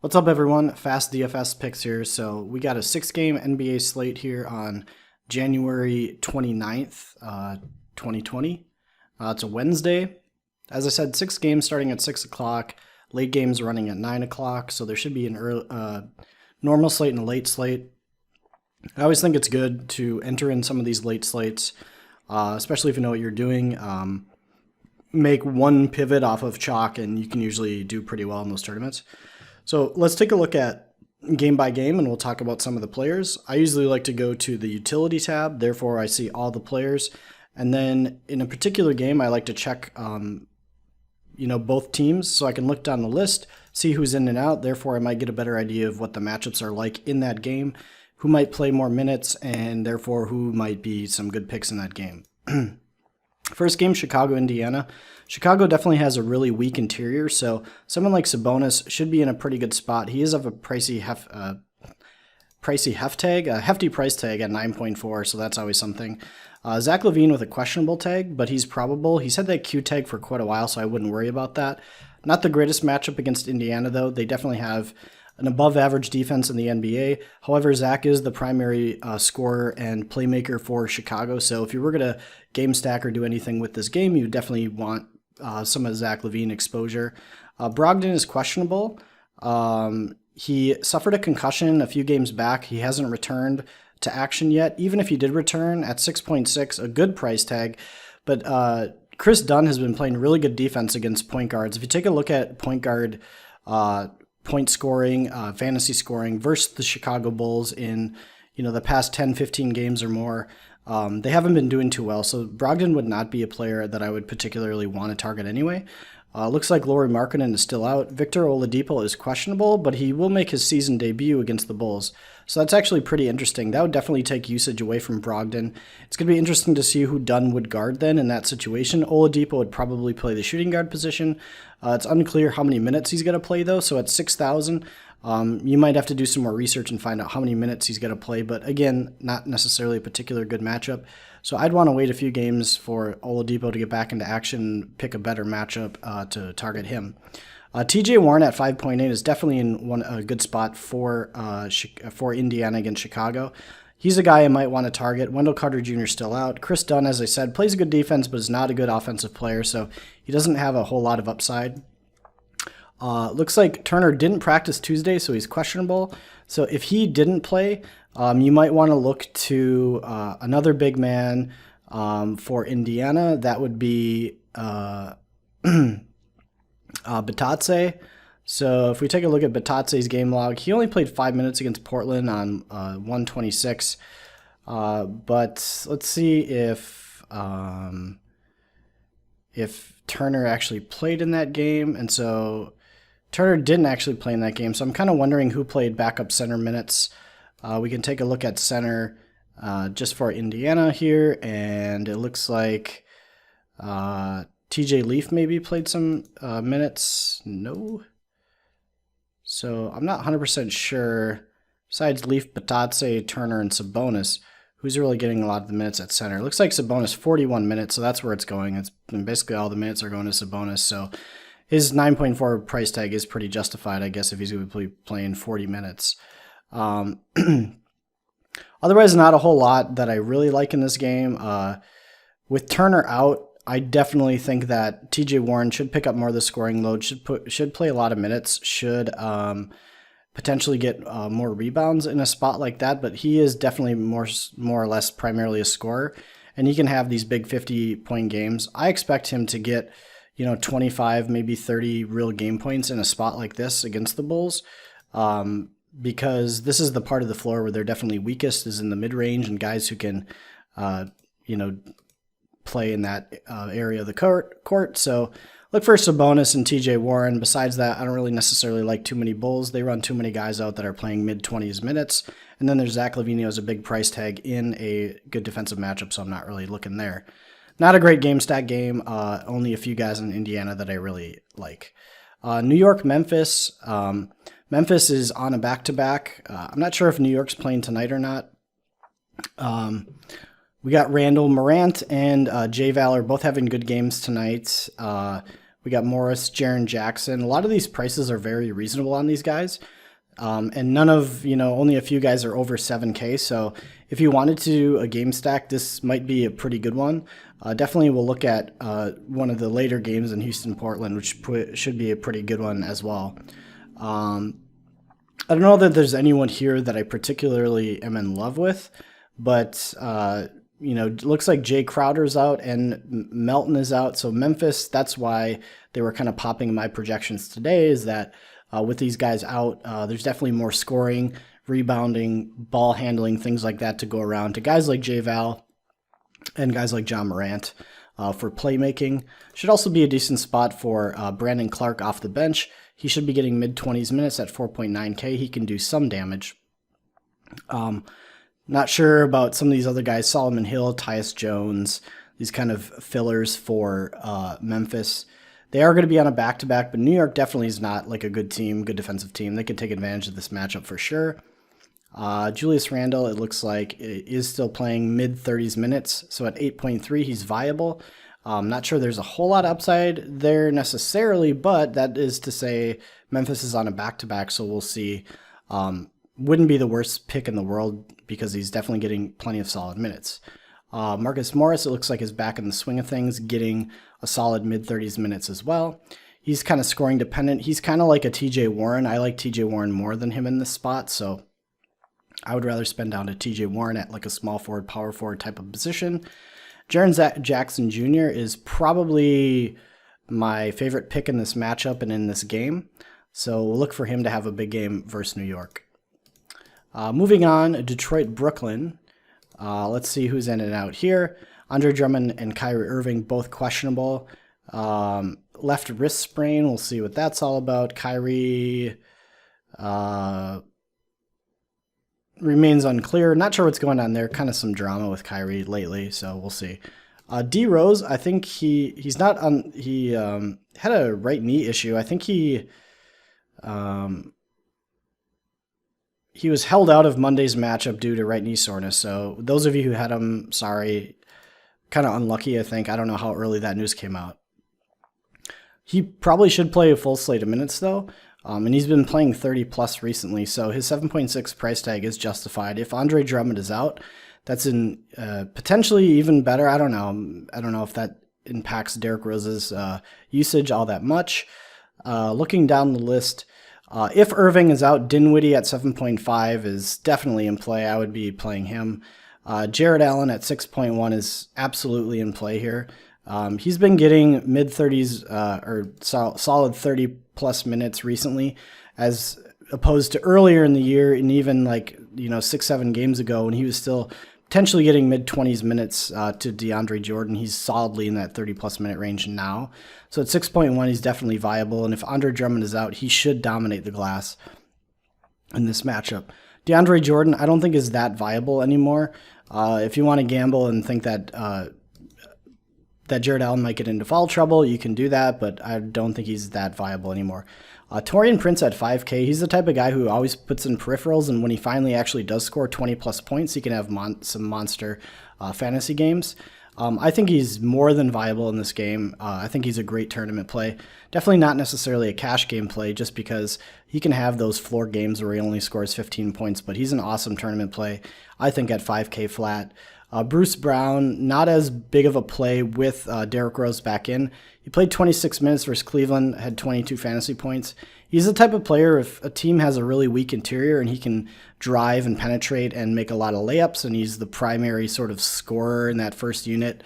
What's up, everyone? Fast DFS Picks here. So we got a 6-game NBA slate here on January 29th, 2020. It's a Wednesday. As I said, 6 games starting at 6 o'clock. Late games running at 9 o'clock. So there should be an normal slate and a late slate. I always think it's good to enter in some of these late slates, especially if you know what you're doing. Make one pivot off of chalk, and you can usually do pretty well in those tournaments. So let's take a look at game by game, and we'll talk about some of the players. I usually like to go to the utility tab, therefore I see all the players. And then in a particular game, I like to check both teams, so I can look down the list, see who's in and out. Therefore, I might get a better idea of what the matchups are like in that game, who might play more minutes, and therefore who might be some good picks in that game. First game, Chicago, Indiana. Chicago definitely has a really weak interior, so someone like Sabonis should be in a pretty good spot. He is of a hefty price tag at 9.4, so that's always something. Zach LaVine with a questionable tag, but he's probable. He's had that Q tag for quite a while, so I wouldn't worry about that. Not the greatest matchup against Indiana, though. They definitely have an above-average defense in the NBA. However, Zach is the primary scorer and playmaker for Chicago, so if you were going to game stack or do anything with this game, you definitely want some of Zach LaVine exposure. Brogdon is questionable. He suffered a concussion a few games back. He hasn't returned to action yet. Even if he did return at 6.6, a good price tag, but Chris Dunn has been playing really good defense against point guards. If you take a look at point guard point scoring, fantasy scoring versus the Chicago Bulls in the past 10, 15 games or more, they haven't been doing too well. So Brogdon would not be a player that I would particularly want to target anyway. Looks like Lauri Markkanen is still out. Victor Oladipo is questionable, but he will make his season debut against the Bulls. So that's actually pretty interesting. That would definitely take usage away from Brogdon. It's going to be interesting to see who Dunn would guard then in that situation. Oladipo would probably play the shooting guard position. It's unclear how many minutes he's going to play, though. So at 6,000, you might have to do some more research and find out how many minutes he's going to play. But again, not necessarily a particular good matchup. So I'd want to wait a few games for Oladipo to get back into action and pick a better matchup to target him. TJ Warren at 5.8 is definitely in a good spot for Indiana against Chicago. He's a guy I might want to target. Wendell Carter Jr. is still out. Chris Dunn, as I said, plays a good defense, but is not a good offensive player, so he doesn't have a whole lot of upside. Looks like Turner didn't practice Tuesday, so he's questionable. So if he didn't play, you might want to look to another big man for Indiana. That would be Batatse. So if we take a look at Batatse's game log, he only played 5 minutes against Portland on 126. But let's see if Turner actually played in that game. And so Turner didn't actually play in that game. So I'm kind of wondering who played backup center minutes. We can take a look at center just for Indiana here. And it looks like TJ Leaf maybe played some minutes. No. So I'm not 100% sure. Besides Leaf, Batatse, Turner, and Sabonis, who's really getting a lot of the minutes at center? It looks like Sabonis 41 minutes, so that's where it's going. It's basically all the minutes are going to Sabonis. So his 9.4 price tag is pretty justified, I guess, if he's going to be playing 40 minutes. Otherwise, not a whole lot that I really like in this game. With Turner out, I definitely think that TJ Warren should pick up more of the scoring load, should play a lot of minutes, should potentially get more rebounds in a spot like that, but he is definitely more or less primarily a scorer, and he can have these big 50-point games. I expect him to get 25, maybe 30 real game points in a spot like this against the Bulls, because this is the part of the floor where they're definitely weakest, is in the mid-range, and guys who can play in that area of the court. So look for Sabonis and TJ Warren. Besides that, I don't really necessarily like too many Bulls. They run too many guys out that are playing mid-20s minutes. And then there's Zach LaVine, who has a big price tag in a good defensive matchup, so I'm not really looking there. Not a great game stack game. Only a few guys in Indiana that I really like. New York, Memphis. Memphis is on a back-to-back. I'm not sure if New York's playing tonight or not. We got Randall Morant and Jay Valor both having good games tonight. We We got Morris, Jaren Jackson. A lot of these prices are very reasonable on these guys. And none of, only a few guys are over 7K. So if you wanted to do a game stack, this might be a pretty good one. Definitely we'll look at one of the later games in Houston-Portland, which should be a pretty good one as well. I don't know that there's anyone here that I particularly am in love with, but it looks like Jay Crowder's out and Melton is out. So Memphis, that's why they were kind of popping in my projections today, is that with these guys out, there's definitely more scoring, rebounding, ball handling, things like that to go around to guys like Jay Val and guys like John Morant for playmaking. Should also be a decent spot for Brandon Clark off the bench. He should be getting mid-20s minutes at 4.9K. He can do some damage. Not sure about some of these other guys, Solomon Hill, Tyus Jones, these kind of fillers for Memphis. They are going to be on a back-to-back, but New York definitely is not like a good team, good defensive team. They could take advantage of this matchup for sure. Julius Randle, it looks like, is still playing mid-30s minutes, so at 8.3, he's viable. Not sure there's a whole lot of upside there necessarily, but that is to say Memphis is on a back-to-back, so we'll see. Wouldn't be the worst pick in the world because he's definitely getting plenty of solid minutes. Marcus Morris, it looks like, is back in the swing of things, getting a solid mid-30s minutes as well. He's kind of scoring dependent. He's kind of like a TJ Warren. I like TJ Warren more than him in this spot, so I would rather spend down to TJ Warren at like a small forward, power forward type of position. Jaren Jackson Jr. is probably my favorite pick in this matchup and in this game, so we'll look for him to have a big game versus New York. Moving on, Detroit, Brooklyn. Let's see who's in and out here. Andre Drummond and Kyrie Irving, both questionable. Left wrist sprain, we'll see what that's all about. Kyrie remains unclear. Not sure what's going on there. Kind of some drama with Kyrie lately, so we'll see. D Rose, I think he's not on. He had a right knee issue. I think he was held out of Monday's matchup due to right knee soreness. So those of you who had him, sorry, kind of unlucky, I think. I don't know how early that news came out. He probably should play a full slate of minutes, though. And he's been playing 30-plus recently, so his 7.6 price tag is justified. If Andre Drummond is out, that's in potentially even better. I don't know if that impacts Derrick Rose's usage all that much. Looking down the list, if Irving is out, Dinwiddie at 7.5 is definitely in play. I would be playing him. Jared Allen at 6.1 is absolutely in play here. He's been getting mid-30s or solid 30-plus minutes recently, as opposed to earlier in the year and even 6-7 games ago when he was still potentially getting mid-20s minutes to DeAndre Jordan. He's solidly in that 30-plus minute range now. So at 6.1, he's definitely viable, and if Andre Drummond is out, he should dominate the glass in this matchup. DeAndre Jordan, I don't think is that viable anymore. If you want to gamble and think that Jared Allen might get into foul trouble, you can do that, but I don't think he's that viable anymore. Taurean Prince at 5K, he's the type of guy who always puts in peripherals, and when he finally actually does score 20-plus points, he can have some monster fantasy games. I think he's more than viable in this game. I think he's a great tournament play. Definitely not necessarily a cash game play, just because he can have those floor games where he only scores 15 points, but he's an awesome tournament play, I think, at 5K flat. Bruce Brown, not as big of a play with Derrick Rose back in. He played 26 minutes versus Cleveland, had 22 fantasy points. He's the type of player, if a team has a really weak interior and he can drive and penetrate and make a lot of layups, and he's the primary sort of scorer in that first unit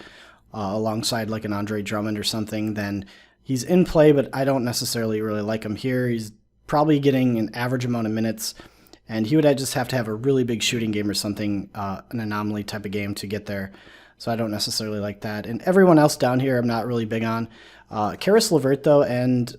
alongside like an Andre Drummond or something, then he's in play, but I don't necessarily really like him here. He's probably getting an average amount of minutes, and he would just have to have a really big shooting game or something, an anomaly type of game to get there. So I don't necessarily like that. And everyone else down here I'm not really big on. Karis LeVert, though, and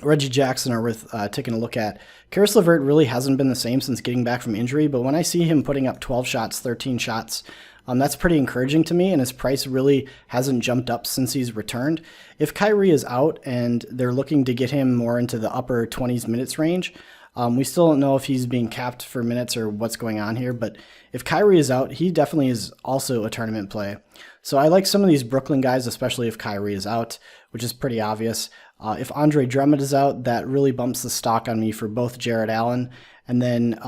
Reggie Jackson are worth taking a look at. Karis LeVert really hasn't been the same since getting back from injury, but when I see him putting up 12 shots, 13 shots, that's pretty encouraging to me, and his price really hasn't jumped up since he's returned. If Kyrie is out and they're looking to get him more into the upper 20s minutes range, We still don't know if he's being capped for minutes or what's going on here, but if Kyrie is out, he definitely is also a tournament play. So I like some of these Brooklyn guys, especially if Kyrie is out, which is pretty obvious. If Andre Drummond is out, that really bumps the stock on me for both Jarrett Allen and then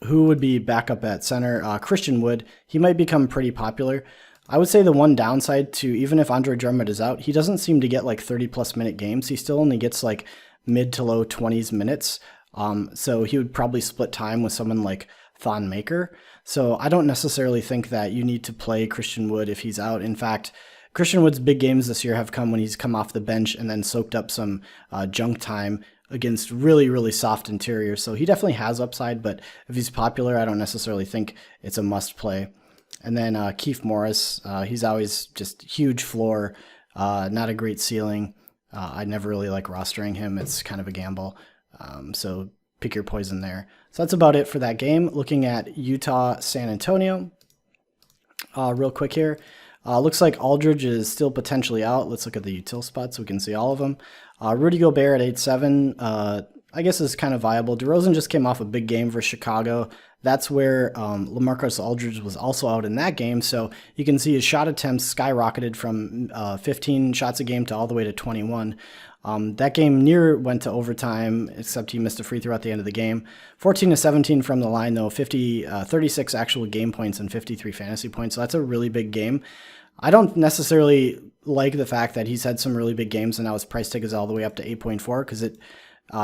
who would be backup at center? Christian Wood. He might become pretty popular. I would say the one downside to even if Andre Drummond is out, he doesn't seem to get like 30+ minute games. He still only gets like mid to low 20s minutes. So he would probably split time with someone like Thon Maker. So I don't necessarily think that you need to play Christian Wood if he's out. In fact, Christian Wood's big games this year have come when he's come off the bench and then soaked up some junk time against really, really soft interiors. So he definitely has upside, but if he's popular, I don't necessarily think it's a must play. And then Keith Morris, he's always just huge floor, not a great ceiling. I never really like rostering him. It's kind of a gamble. So pick your poison there. So that's about it for that game. Looking at Utah, San Antonio, real quick here. Looks like Aldridge is still potentially out. Let's look at the util spots so we can see all of them. Rudy Gobert at 8-7, I guess is kind of viable. DeRozan just came off a big game for Chicago. That's where LaMarcus Aldridge was also out in that game. So you can see his shot attempts skyrocketed from 15 shots a game to all the way to 21. That game near went to overtime, except he missed a free throw at the end of the game. 14-17 from the line, though, 36 actual game points and 53 fantasy points. So that's a really big game. I don't necessarily like the fact that he's had some really big games and now his price tag is all the way up to 8.4 because it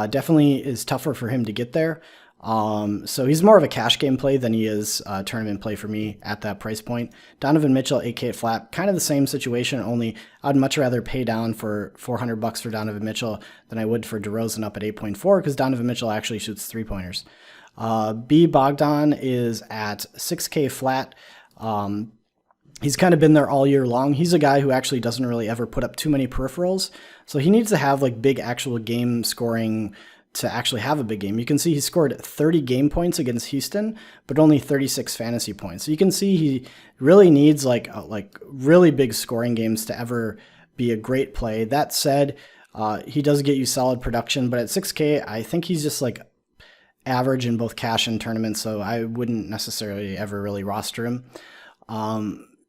definitely is tougher for him to get there. So he's more of a cash game play than he is a tournament play for me at that price point. Donovan Mitchell, 8K flat, kind of the same situation, only I'd much rather pay down for $400 for Donovan Mitchell than I would for DeRozan up at 8.4 because Donovan Mitchell actually shoots 3-pointers. B. Bogdan is at 6K flat. He's kind of been there all year long. He's a guy who actually doesn't really ever put up too many peripherals. So he needs to have like big actual game scoring to actually have a big game. You can see he scored 30 game points against Houston, but only 36 fantasy points. So you can see he really needs like really big scoring games to ever be a great play. That said, he does get you solid production, but at 6K, I think he's just like average in both cash and tournaments. So I wouldn't necessarily ever really roster him.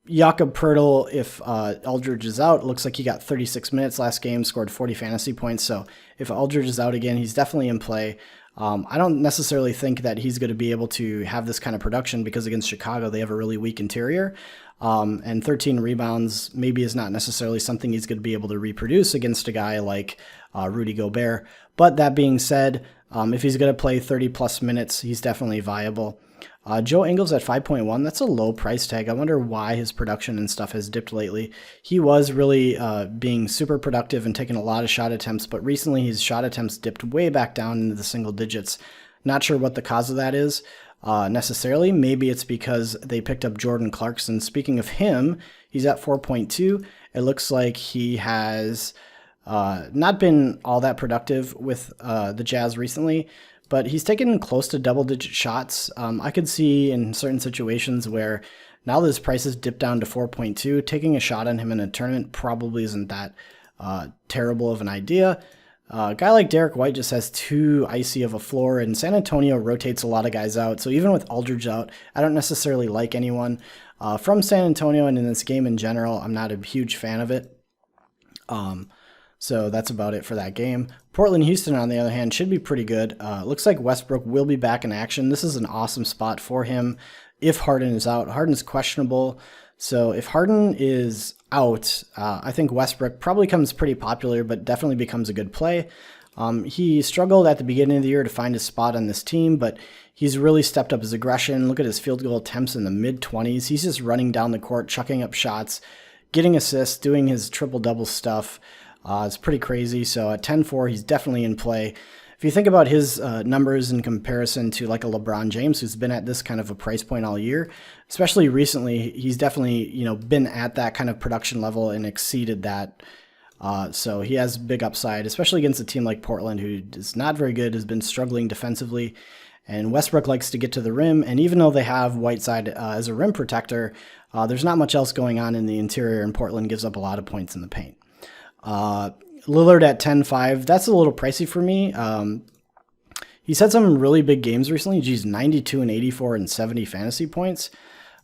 Jakob Poeltl, if Aldridge is out, it looks like he got 36 minutes last game, scored 40 fantasy points. So if Aldridge is out again, he's definitely in play. I don't necessarily think that he's going to be able to have this kind of production because against Chicago, they have a really weak interior. And 13 rebounds maybe is not necessarily something he's going to be able to reproduce against a guy like Rudy Gobert. But that being said, if he's going to play 30+ minutes, he's definitely viable. Joe Ingles at 5.1, that's a low price tag. I wonder why his production and stuff has dipped lately. He was really being super productive and taking a lot of shot attempts, but recently his shot attempts dipped way back down into the single digits. Not sure what the cause of that is necessarily. Maybe it's because they picked up Jordan Clarkson. Speaking of him, he's at 4.2. It looks like he has not been all that productive with the Jazz recently, but he's taken close to double-digit shots. I could see in certain situations where now that his prices dipped down to 4.2, taking a shot on him in a tournament probably isn't that terrible of an idea. A guy like Derek White just has too icy of a floor, and San Antonio rotates a lot of guys out. So even with Aldridge out, I don't necessarily like anyone from San Antonio, and in this game in general, I'm not a huge fan of it. So that's about it for that game. Portland-Houston, on the other hand, should be pretty good. Looks like Westbrook will be back in action. This is an awesome spot for him if Harden is out. Harden's questionable. So if Harden is out, I think Westbrook probably becomes pretty popular, but definitely becomes a good play. He struggled at the beginning of the year to find his spot on this team, but he's really stepped up his aggression. Look at his field goal attempts in the mid-20s. He's just running down the court, chucking up shots, getting assists, doing his triple-double stuff. It's pretty crazy. So at 10-4, he's definitely in play. If you think about his numbers in comparison to like a LeBron James, who's been at this kind of a price point all year, especially recently, he's definitely been at that kind of production level and exceeded that. So he has big upside, especially against a team like Portland, who is not very good, has been struggling defensively. And Westbrook likes to get to the rim, and even though they have Whiteside as a rim protector, there's not much else going on in the interior, and Portland gives up a lot of points in the paint. Lillard at 10.5, that's a little pricey for me. He's had some really big games recently. Geez, 92 and 84 and 70 fantasy points.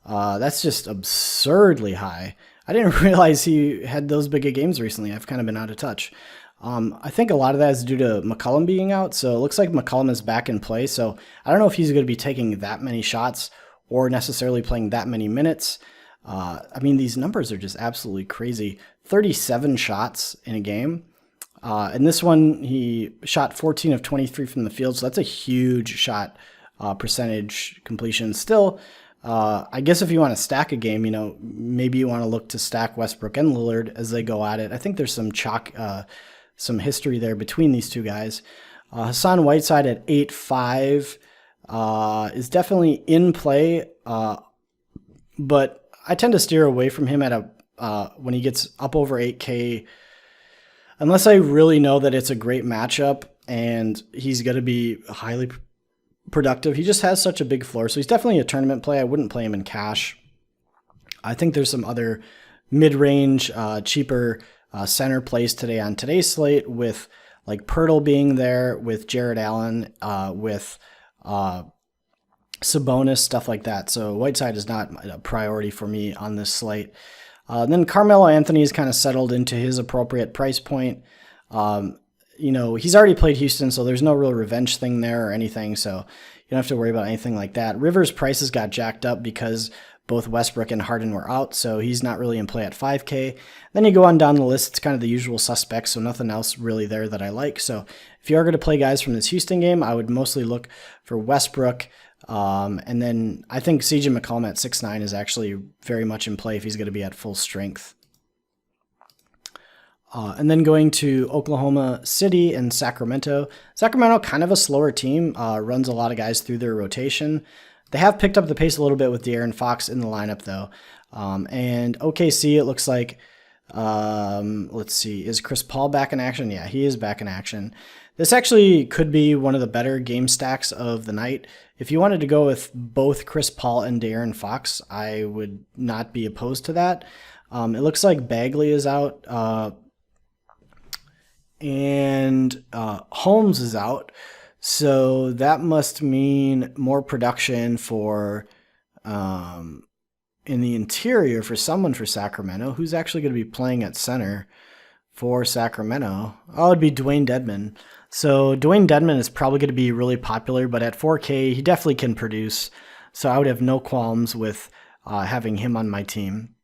That's just absurdly high. I didn't realize he had those big of games recently. I've kind of been out of touch. I think a lot of that is due to McCollum being out. So it looks like McCollum is back in play. So I don't know if he's going to be taking that many shots or necessarily playing that many minutes. I mean, these numbers are just absolutely crazy. 37 shots in a game. In this one, he shot 14 of 23 from the field. So that's a huge shot percentage completion. Still, I guess if you want to stack a game, maybe you want to look to stack Westbrook and Lillard as they go at it. I think there's some history there between these two guys. Hassan Whiteside at 8.5 is definitely in play, but I tend to steer away from him at when he gets up over 8K, unless I really know that it's a great matchup and he's going to be highly productive. He just has such a big floor, so he's definitely a tournament play. I wouldn't play him in cash. I think there's some other mid-range, cheaper center plays today on today's slate, with like Pirtle being there, with Jared Allen, with Sabonis, stuff like that. So Whiteside is not a priority for me on this slate. Then Carmelo Anthony is kind of settled into his appropriate price point. He's already played Houston, so there's no real revenge thing there or anything. So you don't have to worry about anything like that. Rivers' prices got jacked up because both Westbrook and Harden were out, so he's not really in play at 5K. Then you go on down the list, it's kind of the usual suspects, so nothing else really there that I like. So if you are going to play guys from this Houston game, I would mostly look for Westbrook. And then I think CJ McCollum at 6'9" is actually very much in play if he's going to be at full strength. And then going to Oklahoma City and Sacramento. Sacramento, kind of a slower team, runs a lot of guys through their rotation. They have picked up the pace a little bit with De'Aaron Fox in the lineup, though. And OKC, it looks like, let's see, is Chris Paul back in action? Yeah, he is back in action. This actually could be one of the better game stacks of the night. If you wanted to go with both Chris Paul and De'Aaron Fox, I would not be opposed to that. It looks like Bagley is out, and Holmes is out. So that must mean more production for in the interior for someone for Sacramento. Who's actually going to be playing at center for Sacramento? Oh, it'd be Dwayne Dedmon. So Dwayne Dedmon is probably going to be really popular, but at 4K, he definitely can produce. So I would have no qualms with having him on my team.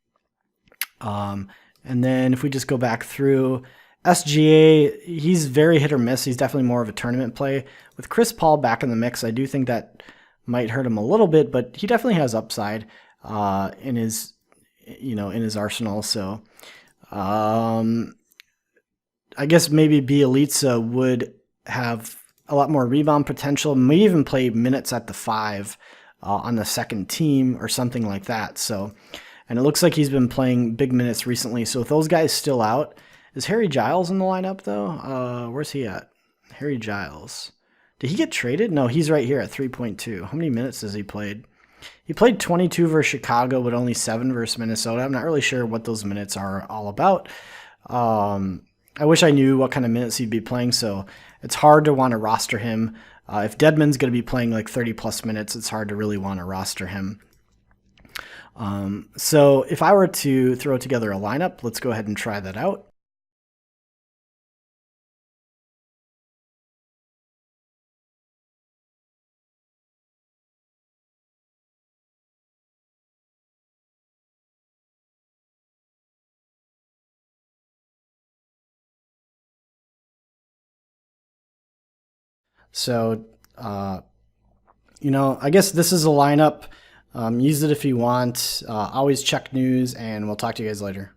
And then if we just go back through SGA, he's very hit or miss. He's definitely more of a tournament play. With Chris Paul back in the mix, I do think that might hurt him a little bit, but he definitely has upside in his arsenal. So I guess maybe Bielitsa would have a lot more rebound potential, may even play minutes at the 5 on the second team or something like that. So, and it looks like he's been playing big minutes recently. So with those guys still out, is Harry Giles in the lineup though? Where's he at? Harry Giles. Did he get traded? No, he's right here at 3.2. How many minutes has he played? He played 22 versus Chicago, but only 7 versus Minnesota. I'm not really sure what those minutes are all about. I wish I knew what kind of minutes he'd be playing, so it's hard to want to roster him. If Dedmon's going to be playing like 30-plus minutes, it's hard to really want to roster him. So if I were to throw together a lineup, let's go ahead and try that out. So, I guess this is a lineup. Use it if you want. Always check news, and we'll talk to you guys later.